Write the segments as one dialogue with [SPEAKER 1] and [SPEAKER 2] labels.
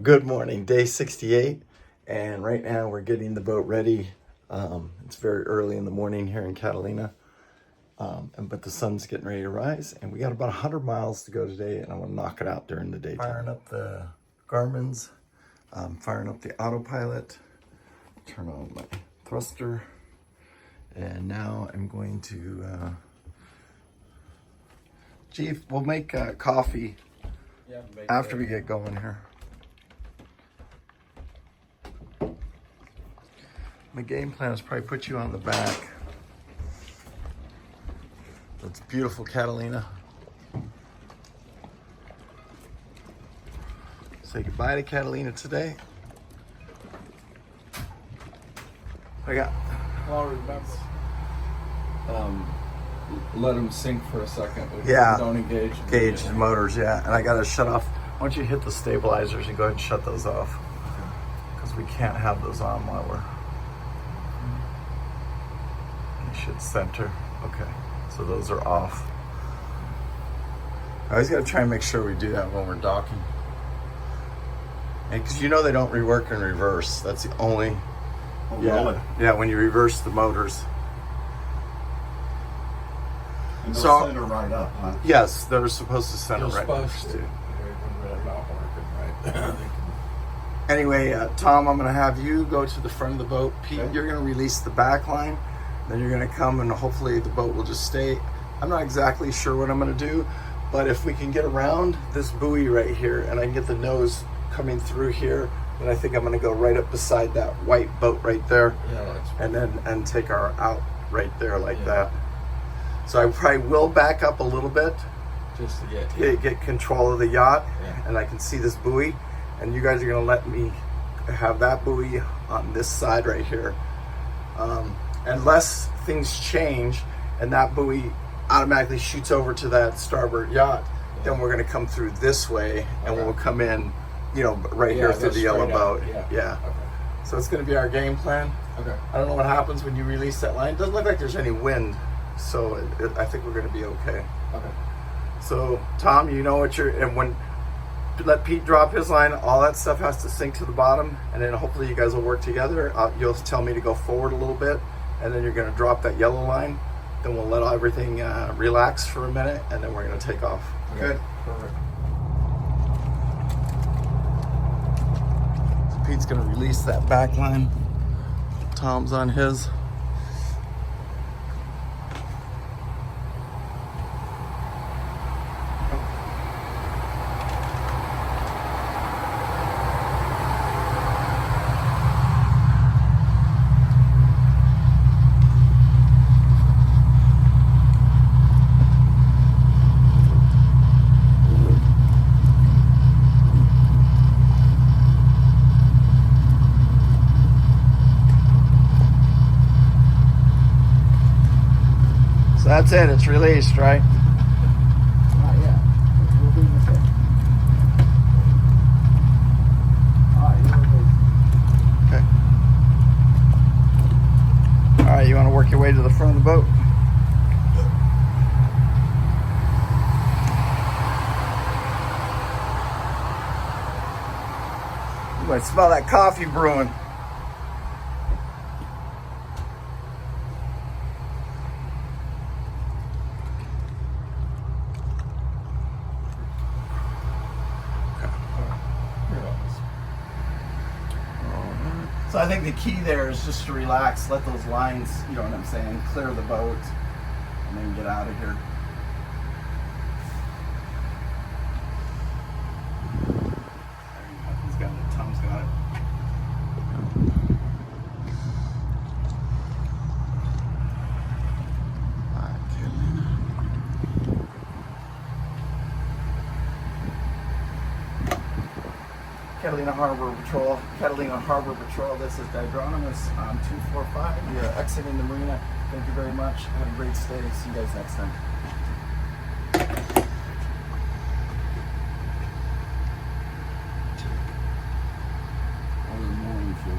[SPEAKER 1] Good morning, day 68, and right now we're getting the boat ready. It's very early in the morning here in Catalina, but the sun's getting ready to rise, and we got about 100 miles to go today, and I want to knock it out during the daytime. Firing up the Garmin's, firing up the autopilot, turn on my thruster, and now I'm going to, Chief, we'll make coffee after we get going here. My game plan is probably put you on the back. It's beautiful Catalina. Say goodbye to Catalina today. I got.
[SPEAKER 2] Well, remember. Let them sink for a second.
[SPEAKER 1] Yeah.
[SPEAKER 2] Don't engage.
[SPEAKER 1] Engage the motors, yeah. And I got to shut off. Why don't you hit the stabilizers and go ahead and shut those off? Because we can't have those on while we're. You should center. Okay. So those are off. I always got to try and make sure we do that when we're docking. And because you know they don't rework in reverse. That's the only.
[SPEAKER 2] Oh,
[SPEAKER 1] Yeah.
[SPEAKER 2] really?
[SPEAKER 1] Yeah, when you reverse the motors.
[SPEAKER 2] And they'll
[SPEAKER 1] So-
[SPEAKER 2] center right up, huh?
[SPEAKER 1] Yes, they're supposed to center
[SPEAKER 2] They're
[SPEAKER 1] right
[SPEAKER 2] supposed
[SPEAKER 1] next
[SPEAKER 2] to.
[SPEAKER 1] to.
[SPEAKER 2] They're not working right.
[SPEAKER 1] Anyway, Tom, I'm going to have you go to the front of the boat. Pete,
[SPEAKER 2] Okay.
[SPEAKER 1] you're going to release the back line. Then you're going to come and hopefully the boat will just stay. I'm not exactly sure what I'm going to do, but if we can get around this buoy right here and I can get the nose coming through here, then I think I'm going to go right up beside that white boat right there,
[SPEAKER 2] Yeah, that's
[SPEAKER 1] and then take our out right there like
[SPEAKER 2] Yeah.
[SPEAKER 1] that. So I probably will back up a little bit.
[SPEAKER 2] just to
[SPEAKER 1] Get control of the yacht,
[SPEAKER 2] Yeah.
[SPEAKER 1] and I can see this buoy, and you guys are gonna let me have that buoy on this side right here. Unless things change and that buoy automatically shoots over to that starboard yacht, then we're gonna come through this way and
[SPEAKER 2] Okay.
[SPEAKER 1] we'll come in, right
[SPEAKER 2] Yeah,
[SPEAKER 1] here
[SPEAKER 2] go
[SPEAKER 1] through the yellow
[SPEAKER 2] straight out.
[SPEAKER 1] boat.
[SPEAKER 2] Yeah.
[SPEAKER 1] So it's gonna be our game plan.
[SPEAKER 2] Okay.
[SPEAKER 1] I don't know what happens when you release that line. It doesn't look like there's any wind, so I think we're gonna be okay.
[SPEAKER 2] Okay.
[SPEAKER 1] So, Tom, you know what and when let Pete drop his line, all that stuff has to sink to the bottom, and then hopefully you guys will work together. You'll tell me to go forward a little bit, and then you're going to drop that yellow line. Then we'll let everything relax for a minute, and then we're going to take off.
[SPEAKER 2] Okay.
[SPEAKER 1] Good.
[SPEAKER 2] Perfect.
[SPEAKER 1] So Pete's going to release that back line. Tom's on his. So that's it. It's released, right?
[SPEAKER 2] Not yet. We'll be in the thing.
[SPEAKER 1] Okay. All right, you want to work your way to the front of the boat? Ooh, I smell that coffee brewing. So I think the key there is just to relax, let those lines, you know what I'm saying, clear the boat, and then get out of here. He's got it, Tom's got it. Catalina Harbor Patrol, this is Didronimus 245. We are exiting the marina. Thank you very much. Have a great stay. See you guys next time.
[SPEAKER 2] Early morning fuel.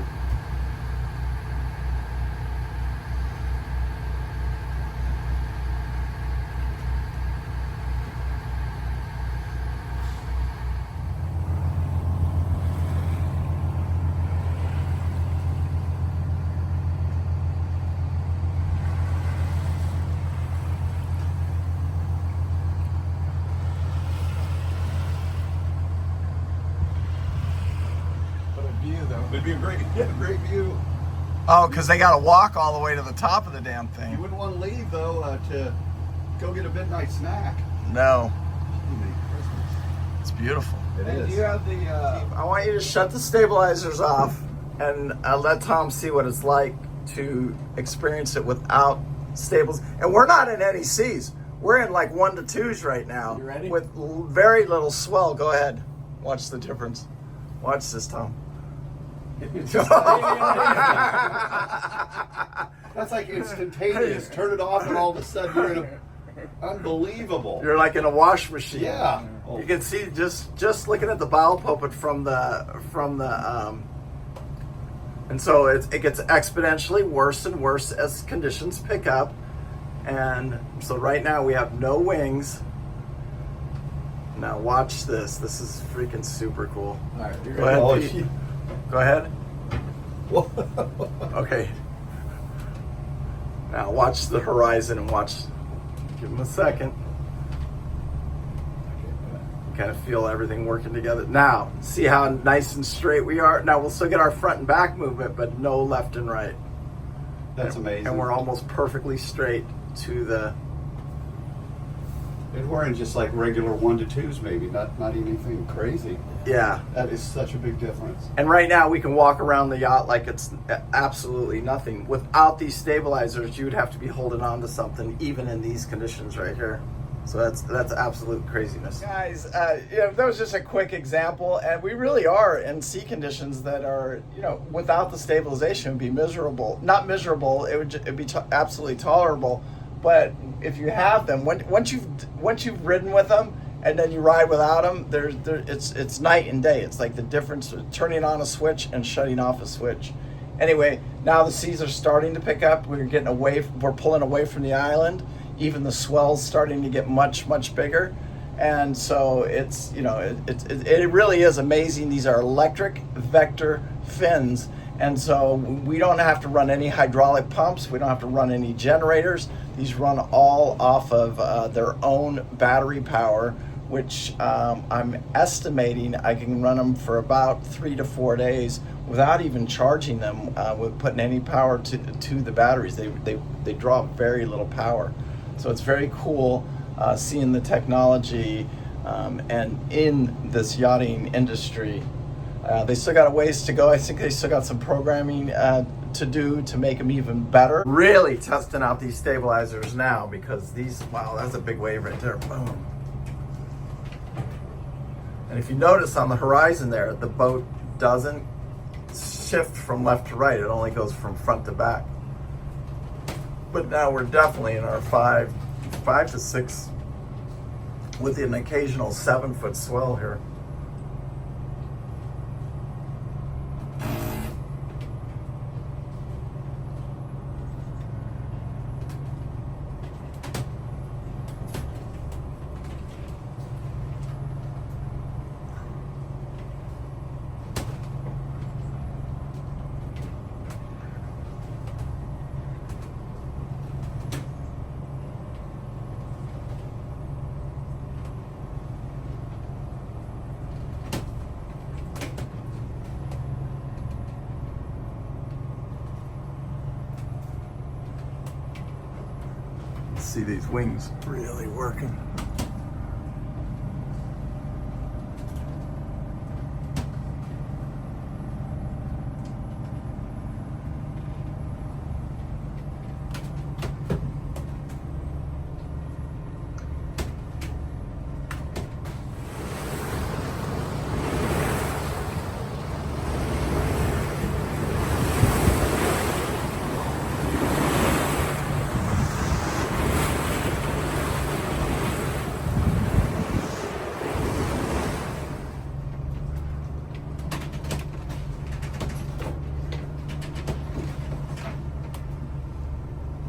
[SPEAKER 3] view, though.
[SPEAKER 2] It'd be a great view.
[SPEAKER 1] Oh, because they got to walk all the way to the top of the damn
[SPEAKER 2] You
[SPEAKER 1] thing.
[SPEAKER 2] wouldn't want to leave though to go get a midnight snack.
[SPEAKER 1] No,
[SPEAKER 2] Christmas.
[SPEAKER 1] it's beautiful.
[SPEAKER 2] It
[SPEAKER 3] Hey,
[SPEAKER 2] is.
[SPEAKER 3] do you have the?
[SPEAKER 1] I want you to shut the stabilizers off and let Tom see what it's like to experience it without stables. And we're not in any C's. We're in like 1 to 2s right now.
[SPEAKER 3] You ready?
[SPEAKER 1] With very little swell. Go ahead. Watch the difference. Watch this, Tom.
[SPEAKER 2] That's like instantaneous. Turn it off, and all of a sudden you're in a unbelievable.
[SPEAKER 1] You're like in a wash machine.
[SPEAKER 2] Yeah.
[SPEAKER 1] You can see just looking at the bow pulpit from the and so it gets exponentially worse and worse as conditions pick up. And so right now we have no wings. Now watch this. This is freaking super cool.
[SPEAKER 3] All right, you're
[SPEAKER 1] Go ahead,
[SPEAKER 2] Oh,
[SPEAKER 1] Pete. Go ahead. Okay. Now watch the horizon and watch. Give him a second. Kind of feel everything working together. Now, see how nice and straight we are? Now we'll still get our front and back movement, but no left and right.
[SPEAKER 2] That's amazing.
[SPEAKER 1] And we're almost perfectly straight to the...
[SPEAKER 2] And we're in just like regular 1 to 2s, maybe not anything crazy.
[SPEAKER 1] Yeah.
[SPEAKER 2] That is such a big difference.
[SPEAKER 1] And right now we can walk around the yacht like it's absolutely nothing. Without these stabilizers, you would have to be holding on to something even in these conditions right here. So that's absolute craziness. Guys, that was just a quick example, and we really are in sea conditions that are, without the stabilization, would be miserable. Not miserable, it'd be absolutely tolerable. But if you have them, once you've ridden with them, and then you ride without them, it's night and day. It's like the difference of turning on a switch and shutting off a switch. Anyway, now the seas are starting to pick up. We're pulling away from the island. Even the swell's starting to get much, much bigger. And so it really is amazing. These are electric vector fins. And so we don't have to run any hydraulic pumps. We don't have to run any generators. These run all off of their own battery power, which I'm estimating I can run them for about 3 to 4 days without even charging them with putting any power to the batteries. They draw very little power. So it's very cool seeing the technology and in this yachting industry. They still got a ways to go. I think they still got some programming to do to make them even better. Really testing out these stabilizers now because wow, that's a big wave right there. Boom. And if you notice on the horizon there, the boat doesn't shift from left to right. It only goes from front to back. But now we're definitely in our 5 to 6 with an occasional 7-foot swell here. See these wings really working.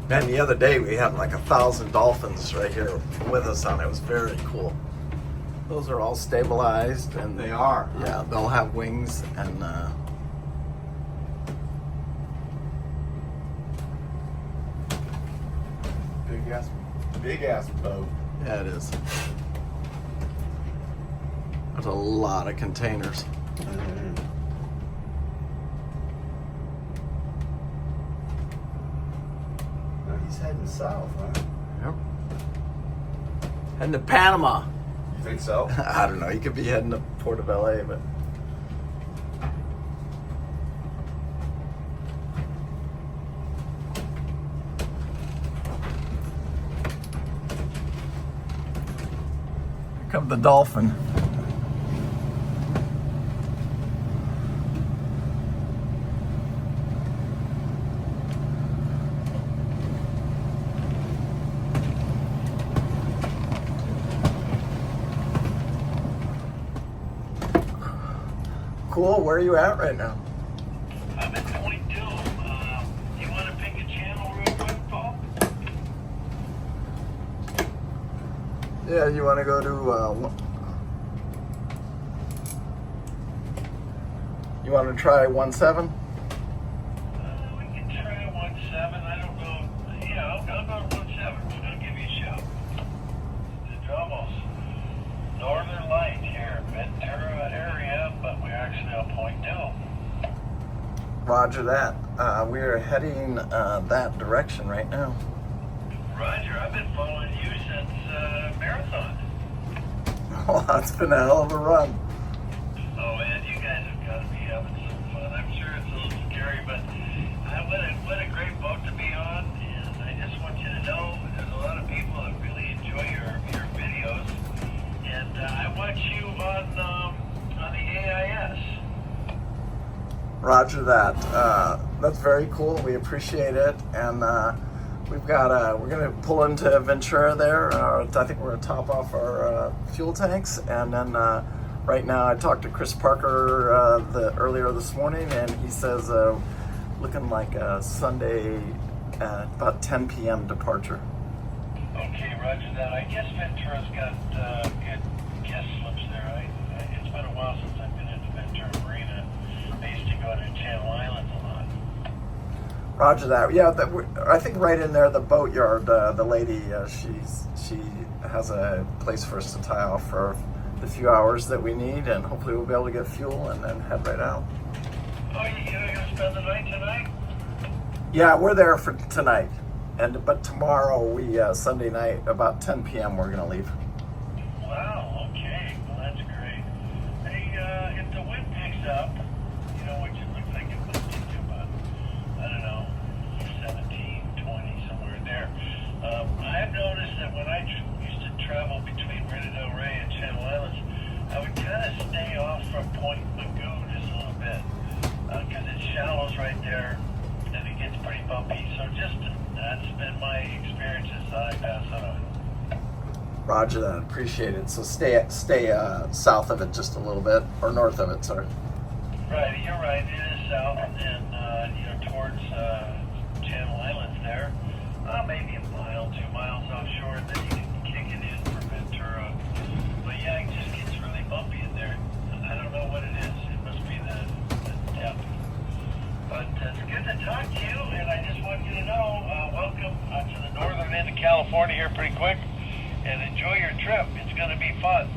[SPEAKER 1] Man, the other day we had like 1,000 dolphins right here with us on it. It was very cool. Those are all stabilized and
[SPEAKER 2] They are.
[SPEAKER 1] Yeah, they'll have wings and
[SPEAKER 2] Big ass boat.
[SPEAKER 1] yeah, it is. There's a lot of containers. He's heading south, huh?
[SPEAKER 3] Yep. Heading to Panama.
[SPEAKER 2] You think so?
[SPEAKER 1] I don't know. He could be heading to Port of LA, but. Here comes the dolphin. Cool. Where are you at right now?
[SPEAKER 4] I'm at Point Doom. You want to pick a channel real quick, Paul?
[SPEAKER 1] Yeah, you want to go to. You want to try 1.7?
[SPEAKER 4] We can try 1.7. I don't know. Yeah, I'll go to 1.7. I'll give you a shout. It's almost northern light here, Ventura area, but we're actually on Point Doom.
[SPEAKER 1] Roger that. We are heading that direction right now.
[SPEAKER 4] Roger, I've been following you since Marathon.
[SPEAKER 1] Well, it's been a hell of a run.
[SPEAKER 4] Oh man, you guys have got to be having some fun. I'm sure it's a little scary, but what a great boat to be on. And I just want you to know there's a lot of people that really enjoy your videos. And I watch you on the AIS.
[SPEAKER 1] Roger that. That's very cool. We appreciate it. And we've got we're gonna pull into Ventura there. I think we're gonna top off our fuel tanks, and then right now I talked to Chris Parker earlier this morning, and he says looking like a Sunday about 10 p.m. departure.
[SPEAKER 4] Okay, roger that. I guess Ventura's got good guest slips there. It's been a while since I've been into Ventura Marina. I used to go to Channel Islands a lot.
[SPEAKER 1] Roger that. Yeah, I think right in there, the boatyard, the lady, she has a place for us to tie off for the few hours that we need, and hopefully we'll be able to get fuel and then head right out.
[SPEAKER 4] Oh, you're going to spend the night tonight?
[SPEAKER 1] Yeah, we're there for tonight, but tomorrow Sunday night about 10 p.m. we're gonna leave.
[SPEAKER 4] Wow. Okay. Well, that's great. Hey, if the wind picks up, which it looks like it might get to about, I don't know, 17, 20, somewhere in there. I've noticed that when I used to travel between Marina Del Rey and Channel Islands, I would kind of stay off from Point Magoo just a little bit because it shallows right there and it gets pretty bumpy. So that's been my experiences that I pass on.
[SPEAKER 1] Roger that. Appreciate it. So stay south of it just a little bit, or north of it. Sorry.
[SPEAKER 4] Right, you're right. It is south and towards Channel Islands there. Maybe a mile, 2 miles offshore, and then you can kick it in for Ventura. But yeah, it just gets really bumpy in there. I don't know what it is. It must be the depth. But it's good to talk to you, and I just want you to know, welcome to the northern end of California here pretty quick, and enjoy your trip. It's going to be fun.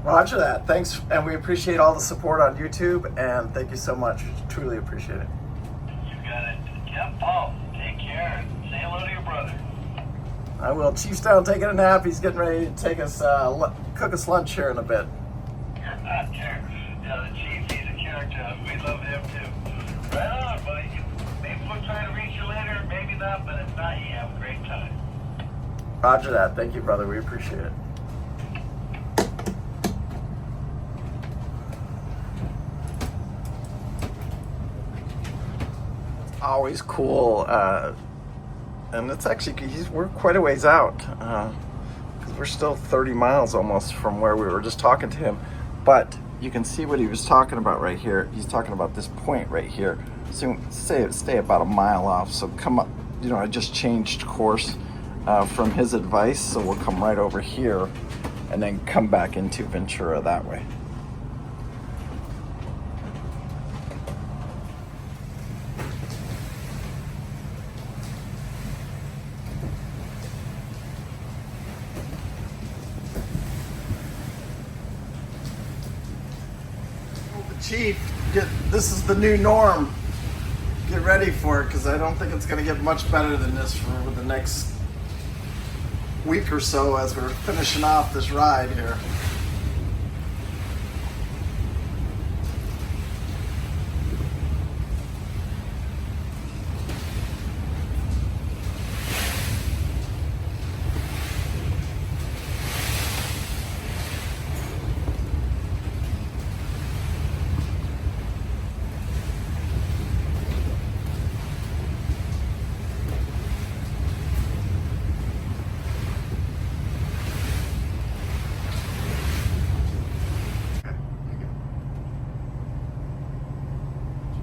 [SPEAKER 1] Roger that. Thanks, and we appreciate all the support on YouTube, and thank you so much. Truly appreciate it.
[SPEAKER 4] You got it. Yep, Paul. Take care. Say hello to your brother.
[SPEAKER 1] I will. Chief's down taking a nap. He's getting ready to take us, cook us lunch here in a bit.
[SPEAKER 4] You're not there. Yeah, the Chief, he's a character. We love him too. Right on, buddy. Maybe we'll try to reach you later, maybe not, but if not, you have a great time.
[SPEAKER 1] Roger that. Thank you, brother. We appreciate it. Always cool, and it's actually we're quite a ways out because we're still 30 miles almost from where we were just talking to him, but you can see what he was talking about right here. He's talking about this point right here, so stay about a mile off, so come up, I just changed course from his advice, so we'll come right over here and then come back into Ventura that way. Chief, this is the new norm. get ready for it, because I don't think it's going to get much better than this for the next week or so as we're finishing off this ride here.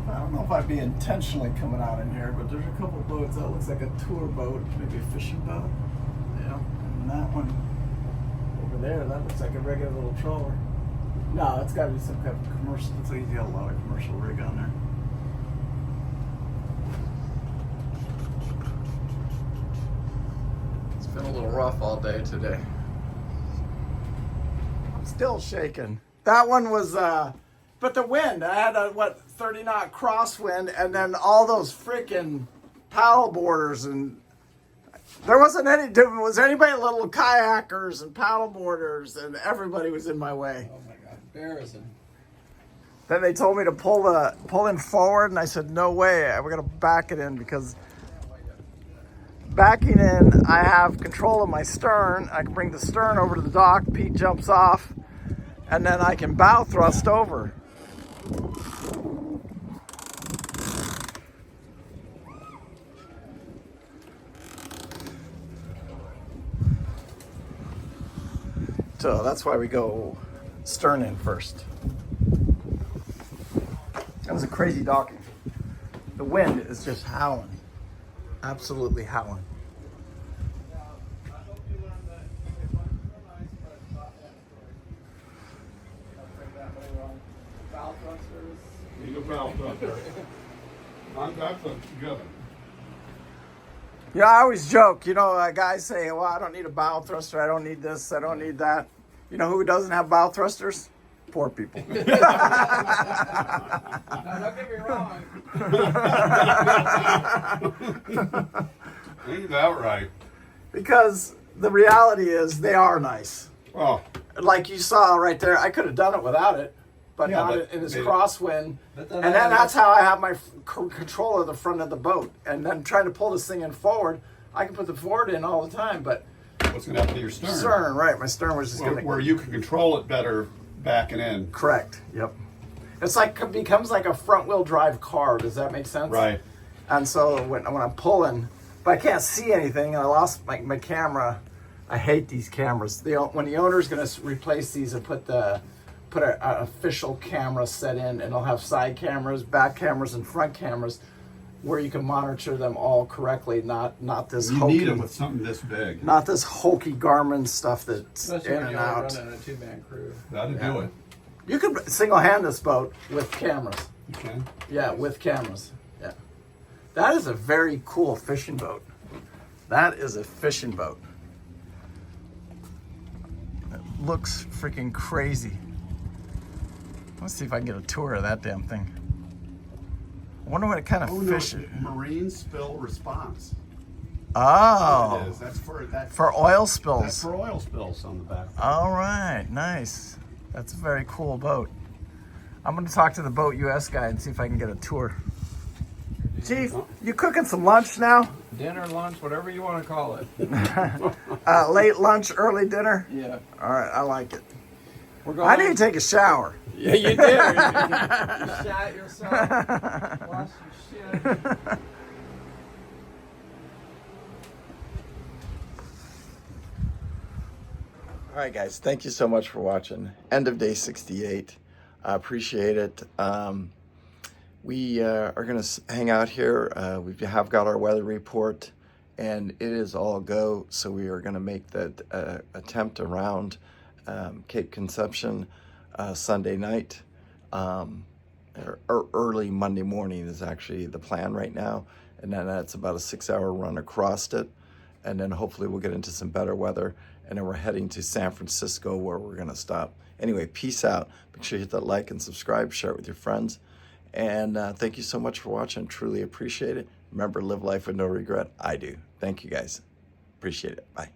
[SPEAKER 1] I don't know if I'd be intentionally coming out in here, but there's a couple of boats. That looks like a tour boat, maybe a fishing boat. Yeah. And that one over there, that looks like a regular little trawler. No, it's got to be some kind of commercial. Looks like he's got a lot of commercial rig on there. It's been a little rough all day today. I'm still shaking. That one was, but the wind, I had a, 30 knot crosswind, and then all those freaking paddle boarders, and there wasn't any, was anybody little kayakers and paddle boarders, and everybody was in my way.
[SPEAKER 3] Oh my God, embarrassing.
[SPEAKER 1] Then they told me to pull in forward, and I said, no way, we're gonna back it in, because backing in, I have control of my stern. I can bring the stern over to the dock, Pete jumps off, and then I can bow thrust over. So that's why we go stern in first. That was a crazy docking. The wind is just howling. Absolutely howling.
[SPEAKER 2] Need a bow thruster. I'm back together.
[SPEAKER 1] Yeah, I always joke, guys say, well, I don't need a bow thruster, I don't need this, I don't need that. You know who doesn't have bow thrusters? Poor people.
[SPEAKER 3] Now, don't get me wrong.
[SPEAKER 2] Ain't that right?
[SPEAKER 1] Because the reality is they are nice.
[SPEAKER 2] Oh,
[SPEAKER 1] Like you saw right there, I could have done it without it, but
[SPEAKER 2] Yeah,
[SPEAKER 1] not
[SPEAKER 2] but
[SPEAKER 1] in this
[SPEAKER 2] maybe-
[SPEAKER 1] crosswind.
[SPEAKER 3] But
[SPEAKER 1] And
[SPEAKER 3] then
[SPEAKER 1] then that's how I have my control of the front of the boat. And then trying to pull this thing in forward, I can put the forward in all the time, but
[SPEAKER 2] what's going to happen to your stern?
[SPEAKER 1] stern, right, my stern was just
[SPEAKER 2] Where,
[SPEAKER 1] going to...
[SPEAKER 2] where you can control it better backing in.
[SPEAKER 1] Correct, yep. It's like, becomes like a front wheel drive car, does that make sense?
[SPEAKER 2] Right.
[SPEAKER 1] And so when I'm pulling, but I can't see anything, and I lost my camera. I hate these cameras. When the owner's going to replace these and put an official camera set in, and it'll have side cameras, back cameras, and front cameras, where you can monitor them all correctly. Not this
[SPEAKER 2] You
[SPEAKER 1] hokey,
[SPEAKER 2] need them with something this big.
[SPEAKER 1] not this hokey Garmin stuff that's
[SPEAKER 3] Especially
[SPEAKER 1] in
[SPEAKER 3] when
[SPEAKER 1] and
[SPEAKER 3] you're only
[SPEAKER 1] out.
[SPEAKER 3] running a two-man crew.
[SPEAKER 2] That'd do it.
[SPEAKER 1] You could single-hand this boat with cameras.
[SPEAKER 2] You can.
[SPEAKER 1] Yeah, with cameras. Yeah, that is a very cool fishing boat. That is a fishing boat. It looks freaking crazy. Let's see if I can get a tour of that damn thing. I wonder what kind of fish it.
[SPEAKER 2] Marine spill response.
[SPEAKER 1] Oh,
[SPEAKER 2] It is. That's
[SPEAKER 1] for oil
[SPEAKER 2] that's
[SPEAKER 1] spills.
[SPEAKER 2] for oil spills on the back.
[SPEAKER 1] All right, nice. That's a very cool boat. I'm going to talk to the Boat US guy and see if I can get a tour. Chief, you cooking some lunch now?
[SPEAKER 3] Dinner, lunch, whatever you want to call it.
[SPEAKER 1] Late lunch, early dinner?
[SPEAKER 3] Yeah.
[SPEAKER 1] All right, I like it.
[SPEAKER 3] We're going.
[SPEAKER 1] I need to take a shower.
[SPEAKER 3] Yeah, you did. You shot yourself. Wash your shit.
[SPEAKER 1] All right, guys, thank you so much for watching. End of day 68. I appreciate it. We are going to hang out here. We have got our weather report, and it is all go. So we are going to make that attempt around Cape Conception Sunday night. Or early Monday morning is actually the plan right now. And then that's about a 6-hour run across it. And then hopefully we'll get into some better weather. And then we're heading to San Francisco, where we're going to stop. Anyway, peace out. Make sure you hit that like and subscribe, share it with your friends. And thank you so much for watching. Truly appreciate it. Remember, live life with no regret. I do. Thank you guys. Appreciate it. Bye.